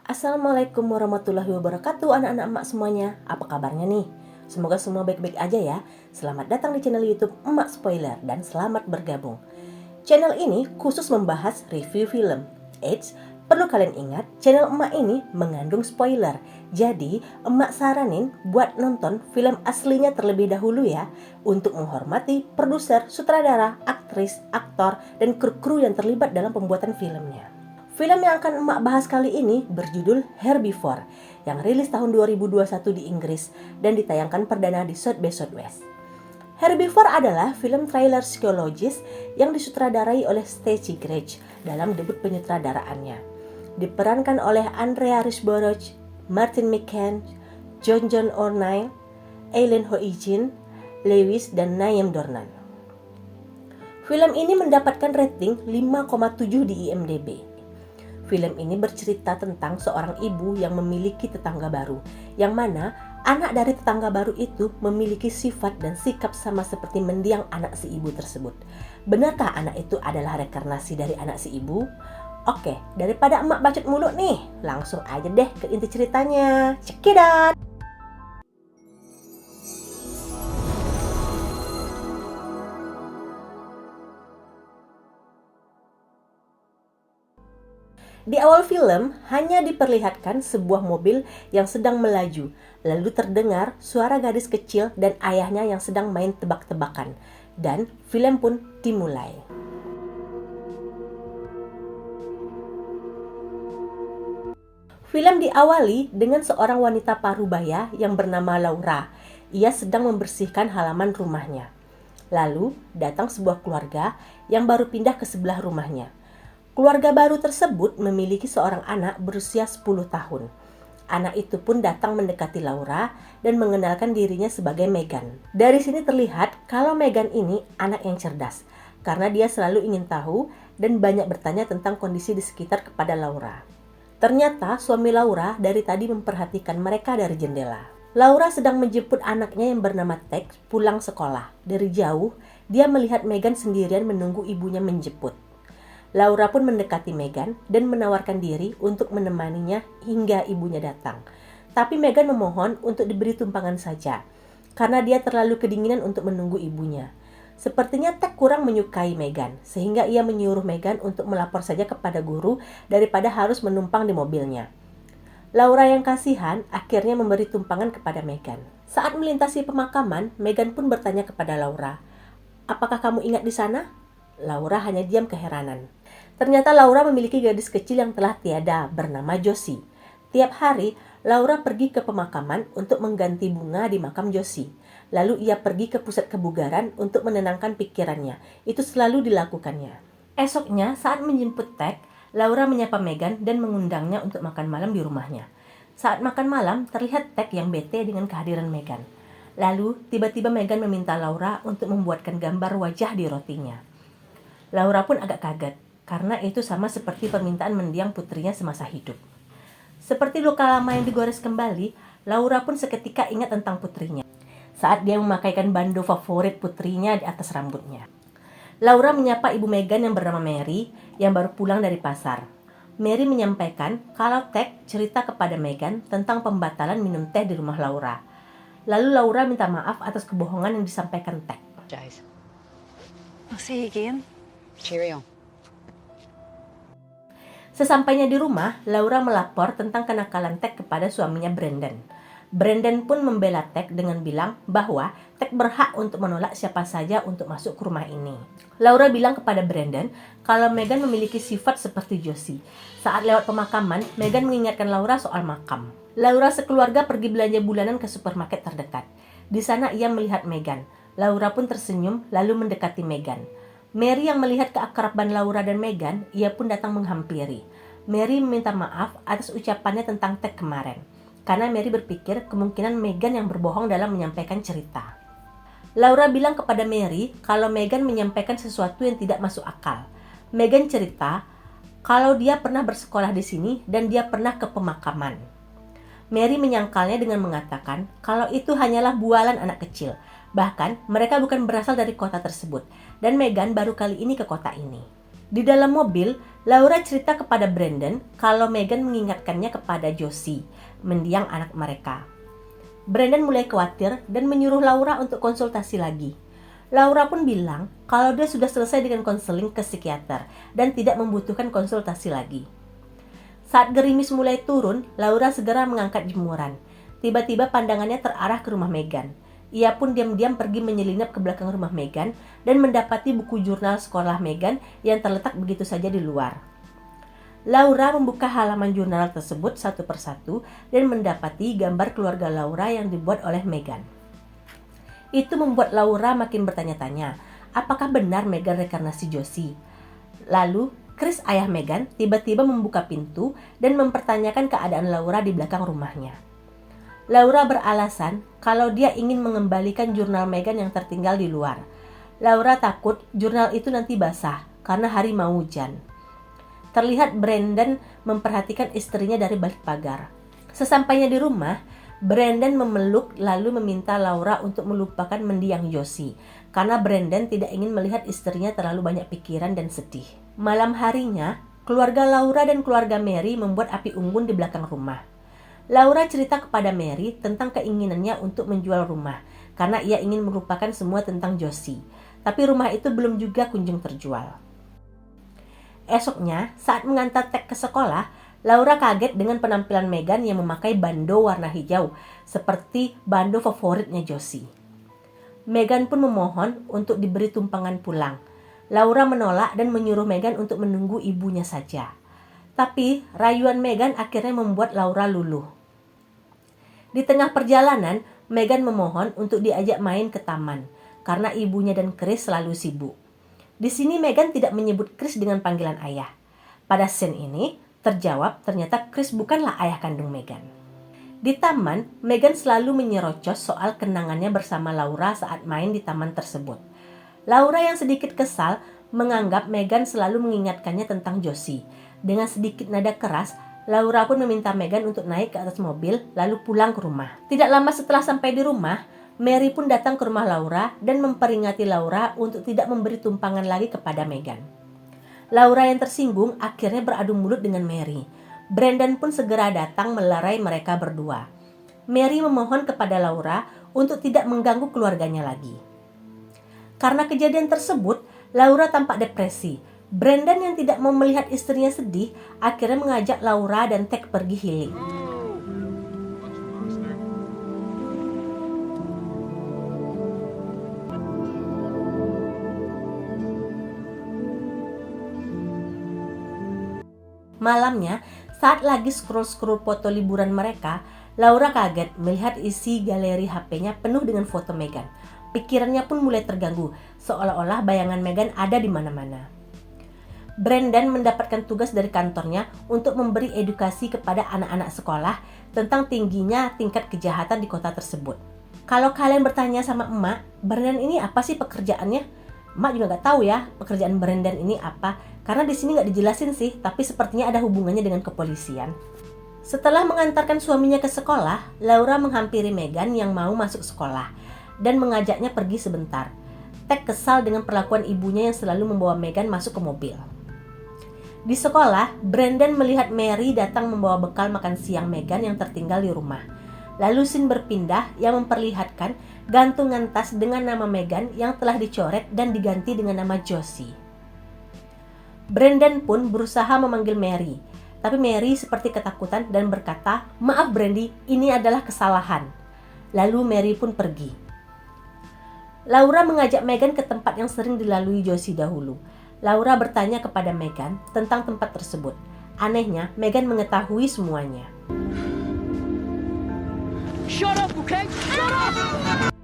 Assalamualaikum warahmatullahi wabarakatuh anak-anak emak semuanya. Apa kabarnya nih? Semoga semua baik-baik aja ya. Selamat datang di channel YouTube Emak Spoiler dan selamat bergabung. Channel ini khusus membahas review film. Eits, perlu kalian ingat, channel emak ini mengandung spoiler. Jadi, emak saranin buat nonton film aslinya terlebih dahulu ya, untuk menghormati produser, sutradara, aktris, aktor, dan kru-kru yang terlibat dalam pembuatan filmnya. Film yang akan emak bahas kali ini berjudul Herbivore, yang rilis tahun 2021 di Inggris dan ditayangkan perdana di South by Southwest. Herbivore adalah film thriller psikologis yang disutradarai oleh Stacey Gretsch dalam debut penyutradaraannya. Diperankan oleh Andrea Riseborough, Martin McCann, John O'Neill, Eileen Ho-jin, Lewis, dan Naeem Dornan. Film ini mendapatkan rating 5,7 di IMDb. Film ini bercerita tentang seorang ibu yang memiliki tetangga baru, yang mana anak dari tetangga baru itu memiliki sifat dan sikap sama seperti mendiang anak si ibu tersebut. Benarkah anak itu adalah reinkarnasi dari anak si ibu? Oke, daripada emak bacot mulu nih, langsung aja deh ke inti ceritanya. Check it out! Di awal film, hanya diperlihatkan sebuah mobil yang sedang melaju, lalu terdengar suara gadis kecil dan ayahnya yang sedang main tebak-tebakan, dan film pun dimulai. Film diawali dengan seorang wanita parubaya yang bernama Laura. Ia sedang membersihkan halaman rumahnya. Lalu datang sebuah keluarga yang baru pindah ke sebelah rumahnya. Keluarga baru tersebut memiliki seorang anak berusia 10 tahun. Anak itu pun datang mendekati Laura dan mengenalkan dirinya sebagai Megan. Dari sini terlihat kalau Megan ini anak yang cerdas, karena dia selalu ingin tahu dan banyak bertanya tentang kondisi di sekitar kepada Laura. Ternyata suami Laura dari tadi memperhatikan mereka dari jendela. Laura sedang menjemput anaknya yang bernama Tex pulang sekolah. Dari jauh, dia melihat Megan sendirian menunggu ibunya menjemput. Laura pun mendekati Megan dan menawarkan diri untuk menemaninya hingga ibunya datang. Tapi Megan memohon untuk diberi tumpangan saja, karena dia terlalu kedinginan untuk menunggu ibunya. Sepertinya Tek kurang menyukai Megan, sehingga ia menyuruh Megan untuk melapor saja kepada guru daripada harus menumpang di mobilnya. Laura yang kasihan akhirnya memberi tumpangan kepada Megan. Saat melintasi pemakaman, Megan pun bertanya kepada Laura, "Apakah kamu ingat di sana?" Laura hanya diam keheranan. Ternyata Laura memiliki gadis kecil yang telah tiada bernama Josie. Tiap hari, Laura pergi ke pemakaman untuk mengganti bunga di makam Josie. Lalu ia pergi ke pusat kebugaran untuk menenangkan pikirannya. Itu selalu dilakukannya. Esoknya, saat menjemput Tek, Laura menyapa Megan dan mengundangnya untuk makan malam di rumahnya. Saat makan malam, terlihat Tek yang bete dengan kehadiran Megan. Lalu, tiba-tiba Megan meminta Laura untuk membuatkan gambar wajah di rotinya. Laura pun agak kaget, karena itu sama seperti permintaan mendiang putrinya semasa hidup. Seperti luka lama yang digores kembali, Laura pun seketika ingat tentang putrinya saat dia memakaikan bando favorit putrinya di atas rambutnya. Laura menyapa ibu Megan yang bernama Mary yang baru pulang dari pasar. Mary menyampaikan kalau Tek cerita kepada Megan tentang pembatalan minum teh di rumah Laura. Lalu Laura minta maaf atas kebohongan yang disampaikan Tek. I'll see you again. Cheerio. Sesampainya di rumah, Laura melapor tentang kenakalan Tek kepada suaminya Brandon. Brandon pun membela Tek dengan bilang bahwa Tek berhak untuk menolak siapa saja untuk masuk ke rumah ini. Laura bilang kepada Brandon kalau Megan memiliki sifat seperti Josie. Saat lewat pemakaman, Megan mengingatkan Laura soal makam. Laura sekeluarga pergi belanja bulanan ke supermarket terdekat. Di sana ia melihat Megan. Laura pun tersenyum lalu mendekati Megan. Mary yang melihat keakraban Laura dan Megan, ia pun datang menghampiri. Mary meminta maaf atas ucapannya tentang Tek kemarin, karena Mary berpikir kemungkinan Megan yang berbohong dalam menyampaikan cerita. Laura bilang kepada Mary kalau Megan menyampaikan sesuatu yang tidak masuk akal. Megan cerita kalau dia pernah bersekolah di sini dan dia pernah ke pemakaman. Mary menyangkalnya dengan mengatakan kalau itu hanyalah bualan anak kecil. Bahkan mereka bukan berasal dari kota tersebut dan Megan baru kali ini ke kota ini. Di dalam mobil, Laura cerita kepada Brandon kalau Megan mengingatkannya kepada Josie, mendiang anak mereka. Brandon mulai khawatir dan menyuruh Laura untuk konsultasi lagi. Laura pun bilang kalau dia sudah selesai dengan konseling ke psikiater dan tidak membutuhkan konsultasi lagi. Saat gerimis mulai turun, Laura segera mengangkat jemuran. Tiba-tiba pandangannya terarah ke rumah Megan. Ia pun diam-diam pergi menyelinap ke belakang rumah Megan dan mendapati buku jurnal sekolah Megan yang terletak begitu saja di luar. Laura membuka halaman jurnal tersebut satu persatu dan mendapati gambar keluarga Laura yang dibuat oleh Megan. Itu membuat Laura makin bertanya-tanya, apakah benar Megan reinkarnasi Josie? Lalu, Chris ayah Megan tiba-tiba membuka pintu dan mempertanyakan keadaan Laura di belakang rumahnya. Laura beralasan kalau dia ingin mengembalikan jurnal Megan yang tertinggal di luar. Laura takut jurnal itu nanti basah karena hari mau hujan. Terlihat Brandon memperhatikan istrinya dari balik pagar. Sesampainya di rumah, Brandon memeluk lalu meminta Laura untuk melupakan mendiang Josie karena Brandon tidak ingin melihat istrinya terlalu banyak pikiran dan sedih. Malam harinya, keluarga Laura dan keluarga Mary membuat api unggun di belakang rumah. Laura cerita kepada Mary tentang keinginannya untuk menjual rumah karena ia ingin melupakan semua tentang Josie. Tapi rumah itu belum juga kunjung terjual. Esoknya, saat mengantar Ted ke sekolah, Laura kaget dengan penampilan Megan yang memakai bando warna hijau, seperti bando favoritnya Josie. Megan pun memohon untuk diberi tumpangan pulang. Laura menolak dan menyuruh Megan untuk menunggu ibunya saja. Tapi, rayuan Megan akhirnya membuat Laura luluh. Di tengah perjalanan, Megan memohon untuk diajak main ke taman, karena ibunya dan Chris selalu sibuk. Di sini Megan tidak menyebut Chris dengan panggilan ayah. Pada scene ini, terjawab ternyata Chris bukanlah ayah kandung Megan. Di taman, Megan selalu menyerocos soal kenangannya bersama Laura saat main di taman tersebut. Laura yang sedikit kesal menganggap Megan selalu mengingatkannya tentang Josie. Dengan sedikit nada keras, Laura pun meminta Megan untuk naik ke atas mobil lalu pulang ke rumah. Tidak lama setelah sampai di rumah, Mary pun datang ke rumah Laura dan memperingati Laura untuk tidak memberi tumpangan lagi kepada Megan. Laura yang tersinggung akhirnya beradu mulut dengan Mary. Brandon pun segera datang melerai mereka berdua. Mary memohon kepada Laura untuk tidak mengganggu keluarganya lagi. Karena kejadian tersebut, Laura tampak depresi. Brandon yang tidak mau melihat istrinya sedih akhirnya mengajak Laura dan Ted pergi healing. Malamnya, saat lagi scroll-scroll foto liburan mereka, Laura kaget melihat isi galeri HP-nya penuh dengan foto Megan. Pikirannya pun mulai terganggu, seolah-olah bayangan Megan ada di mana-mana. Brandon mendapatkan tugas dari kantornya untuk memberi edukasi kepada anak-anak sekolah tentang tingginya tingkat kejahatan di kota tersebut. Kalau kalian bertanya sama emak, Brandon ini apa sih pekerjaannya? Emak juga nggak tahu ya pekerjaan Brandon ini apa, karena di sini nggak dijelasin sih, tapi sepertinya ada hubungannya dengan kepolisian. Setelah mengantarkan suaminya ke sekolah, Laura menghampiri Megan yang mau masuk sekolah dan mengajaknya pergi sebentar. Ted kesal dengan perlakuan ibunya yang selalu membawa Megan masuk ke mobil. Di sekolah, Brandon melihat Mary datang membawa bekal makan siang Megan yang tertinggal di rumah. Lalu scene berpindah yang memperlihatkan gantungan tas dengan nama Megan yang telah dicoret dan diganti dengan nama Josie. Brandon pun berusaha memanggil Mary, tapi Mary seperti ketakutan dan berkata, "Maaf Brandy, ini adalah kesalahan." Lalu Mary pun pergi. Laura mengajak Megan ke tempat yang sering dilalui Josie dahulu. Laura bertanya kepada Megan tentang tempat tersebut. Anehnya, Megan mengetahui semuanya. Shut up, okay? Shut up!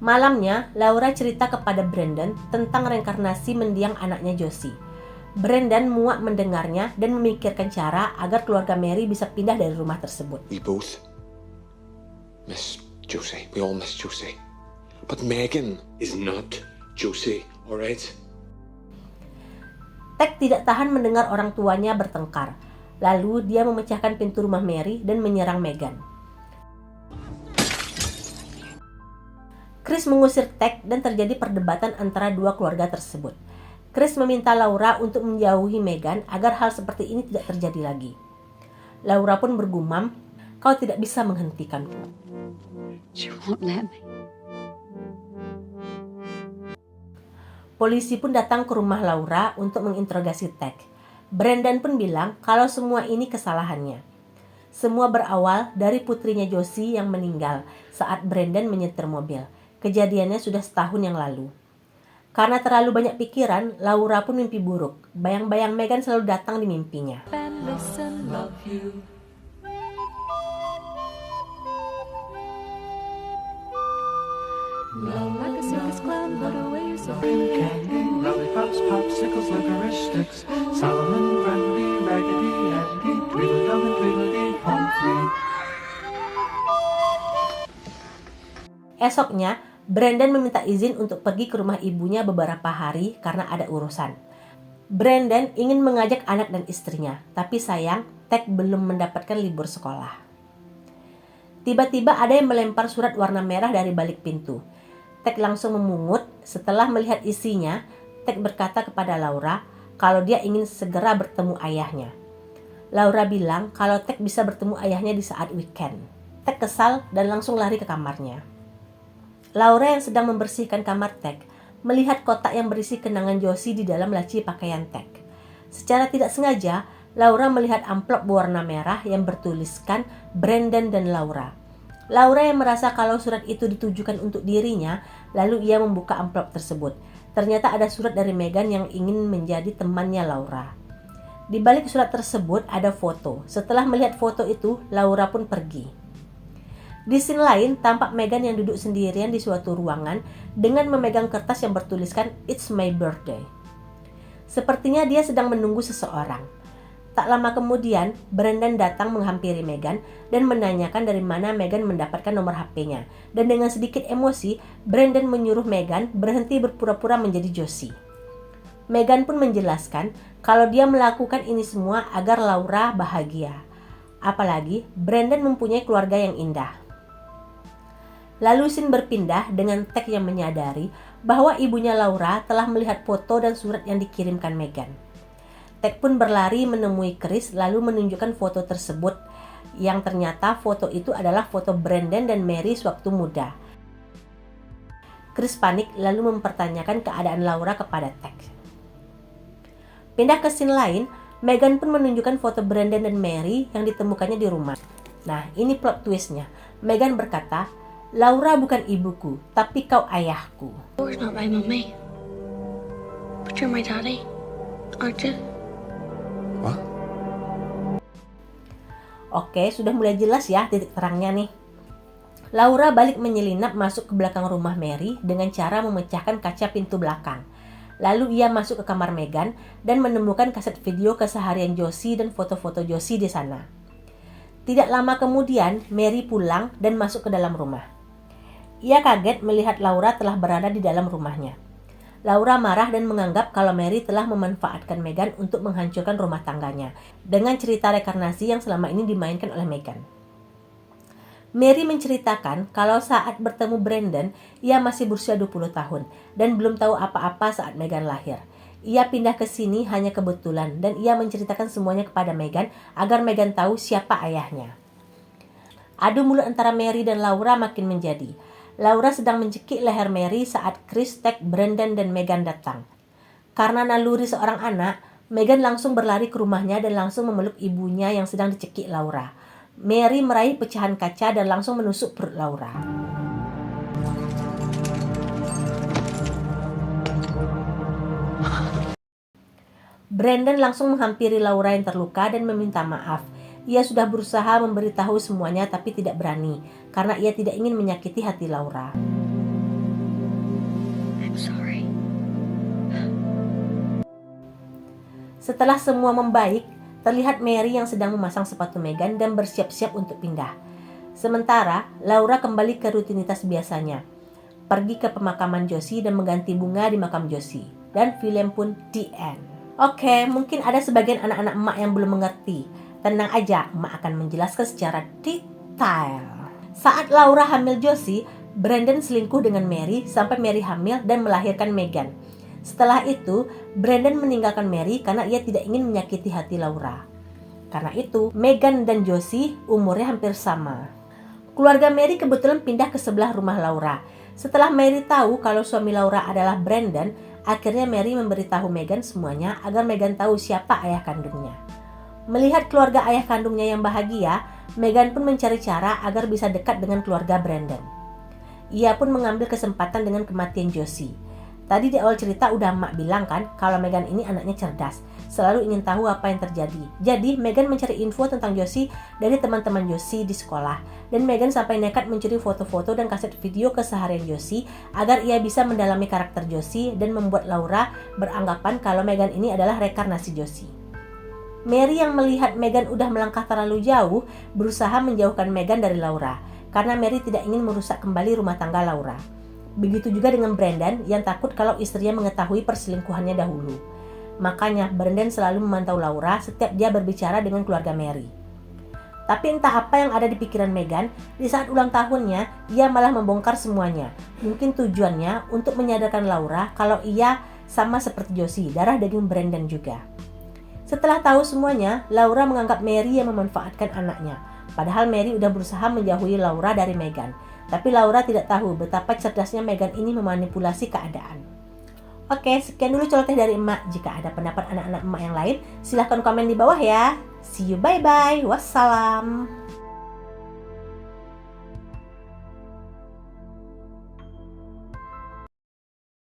Malamnya, Laura cerita kepada Brandon tentang reinkarnasi mendiang anaknya Josie. Brandon muak mendengarnya dan memikirkan cara agar keluarga Mary bisa pindah dari rumah tersebut. We both miss Josie. We all miss Josie. But Megan is not Josie, alright? Ted tidak tahan mendengar orang tuanya bertengkar. Lalu dia memecahkan pintu rumah Mary dan menyerang Megan. Chris mengusir Ted dan terjadi perdebatan antara dua keluarga tersebut. Chris meminta Laura untuk menjauhi Megan agar hal seperti ini tidak terjadi lagi. Laura pun bergumam, "Kau tidak bisa menghentikanku." She won't let me. Polisi pun datang ke rumah Laura untuk menginterogasi Tek. Brandon pun bilang kalau semua ini kesalahannya. Semua berawal dari putrinya Josie yang meninggal saat Brandon menyetir mobil. Kejadiannya sudah setahun yang lalu. Karena terlalu banyak pikiran, Laura pun mimpi buruk. Bayang-bayang Megan selalu datang di mimpinya. Like a circus clown, what a way you're so candy, lollipops, popsicles, licorice sticks, Solomon, Grundy, Raggedy Andy, Tweedledum and Tweedledee, home free. Esoknya, Brandon meminta izin untuk pergi ke rumah ibunya beberapa hari karena ada urusan. Brandon ingin mengajak anak dan istrinya, tapi sayang, Tek belum mendapatkan libur sekolah. Tiba-tiba ada yang melempar surat warna merah dari balik pintu. Tek langsung memungut. Setelah melihat isinya, Tek berkata kepada Laura kalau dia ingin segera bertemu ayahnya. Laura bilang kalau Tek bisa bertemu ayahnya di saat weekend. Tek kesal dan langsung lari ke kamarnya. Laura yang sedang membersihkan kamar Tek melihat kotak yang berisi kenangan Josie di dalam laci pakaian Tek. Secara tidak sengaja, Laura melihat amplop berwarna merah yang bertuliskan Brandon dan Laura. Laura yang merasa kalau surat itu ditujukan untuk dirinya, lalu ia membuka amplop tersebut. Ternyata ada surat dari Megan yang ingin menjadi temannya Laura. Di balik surat tersebut ada foto. Setelah melihat foto itu, Laura pun pergi. Di scene lain, tampak Megan yang duduk sendirian di suatu ruangan dengan memegang kertas yang bertuliskan "It's my birthday". Sepertinya dia sedang menunggu seseorang. Tak lama kemudian, Brandon datang menghampiri Megan dan menanyakan dari mana Megan mendapatkan nomor HP-nya. Dan dengan sedikit emosi, Brandon menyuruh Megan berhenti berpura-pura menjadi Josie. Megan pun menjelaskan kalau dia melakukan ini semua agar Laura bahagia. Apalagi, Brandon mempunyai keluarga yang indah. Lalu scene berpindah dengan Tek yang menyadari bahwa ibunya Laura telah melihat foto dan surat yang dikirimkan Megan. Tek pun berlari menemui Chris lalu menunjukkan foto tersebut yang ternyata foto itu adalah foto Brandon dan Mary sewaktu muda. Chris panik lalu mempertanyakan keadaan Laura kepada Tek. Pindah ke scene lain, Megan pun menunjukkan foto Brandon dan Mary yang ditemukannya di rumah. Nah, ini plot twistnya. Megan berkata, "Laura bukan ibuku, tapi kau ayahku." Laura's not my mommy. But you're my daddy, aren't you? What? Oke, sudah mulai jelas ya titik terangnya nih. Laura balik menyelinap masuk ke belakang rumah Mary dengan cara memecahkan kaca pintu belakang. Lalu ia masuk ke kamar Megan dan menemukan kaset video keseharian Josie dan foto-foto Josie di sana. Tidak lama kemudian, Mary pulang dan masuk ke dalam rumah. Ia kaget melihat Laura telah berada di dalam rumahnya. Laura marah dan menganggap kalau Mary telah memanfaatkan Megan untuk menghancurkan rumah tangganya dengan cerita rekarnasi yang selama ini dimainkan oleh Megan. Mary menceritakan kalau saat bertemu Brandon, ia masih berusia 20 tahun dan belum tahu apa-apa saat Megan lahir. Ia pindah ke sini hanya kebetulan dan ia menceritakan semuanya kepada Megan agar Megan tahu siapa ayahnya. Adu mulut antara Mary dan Laura makin menjadi. Laura sedang mencekik leher Mary saat Chris, Tek, Brandon, dan Megan datang. Karena naluri seorang anak, Megan langsung berlari ke rumahnya dan langsung memeluk ibunya yang sedang dicekik Laura. Mary meraih pecahan kaca dan langsung menusuk perut Laura. Brandon langsung menghampiri Laura yang terluka dan meminta maaf. Ia sudah berusaha memberitahu semuanya tapi tidak berani karena ia tidak ingin menyakiti hati Laura. I'm sorry. Setelah semua membaik, terlihat Mary yang sedang memasang sepatu Megan dan bersiap-siap untuk pindah. Sementara, Laura kembali ke rutinitas biasanya. Pergi ke pemakaman Josie dan mengganti bunga di makam Josie. Dan film pun the end. Oke, mungkin ada sebagian anak-anak emak yang belum mengerti. Tenang aja, emak akan menjelaskan secara detail. Saat Laura hamil Josie, Brandon selingkuh dengan Mary sampai Mary hamil dan melahirkan Megan. Setelah itu, Brandon meninggalkan Mary karena ia tidak ingin menyakiti hati Laura. Karena itu, Megan dan Josie umurnya hampir sama. Keluarga Mary kebetulan pindah ke sebelah rumah Laura. Setelah Mary tahu kalau suami Laura adalah Brandon, akhirnya Mary memberitahu Megan semuanya agar Megan tahu siapa ayah kandungnya. Melihat keluarga ayah kandungnya yang bahagia, Megan pun mencari cara agar bisa dekat dengan keluarga Brandon. Ia pun mengambil kesempatan dengan kematian Josie. Tadi di awal cerita udah Mak bilang kan kalau Megan ini anaknya cerdas, selalu ingin tahu apa yang terjadi. Jadi Megan mencari info tentang Josie dari teman-teman Josie di sekolah, dan Megan sampai nekat mencuri foto-foto dan kaset video keseharian Josie agar ia bisa mendalami karakter Josie dan membuat Laura beranggapan kalau Megan ini adalah rekarnasi Josie. Mary yang melihat Megan udah melangkah terlalu jauh berusaha menjauhkan Megan dari Laura karena Mary tidak ingin merusak kembali rumah tangga Laura. Begitu juga dengan Brandon yang takut kalau istrinya mengetahui perselingkuhannya dahulu. Makanya Brandon selalu memantau Laura setiap dia berbicara dengan keluarga Mary. Tapi entah apa yang ada di pikiran Megan, di saat ulang tahunnya ia malah membongkar semuanya. Mungkin tujuannya untuk menyadarkan Laura kalau ia sama seperti Josie, darah daging Brandon juga. Setelah tahu semuanya, Laura menganggap Mary yang memanfaatkan anaknya. Padahal Mary udah berusaha menjauhi Laura dari Megan. Tapi Laura tidak tahu betapa cerdasnya Megan ini memanipulasi keadaan. Oke, sekian dulu celoteh dari emak. Jika ada pendapat anak-anak emak yang lain, silahkan komen di bawah ya. See you, bye-bye. Wassalam.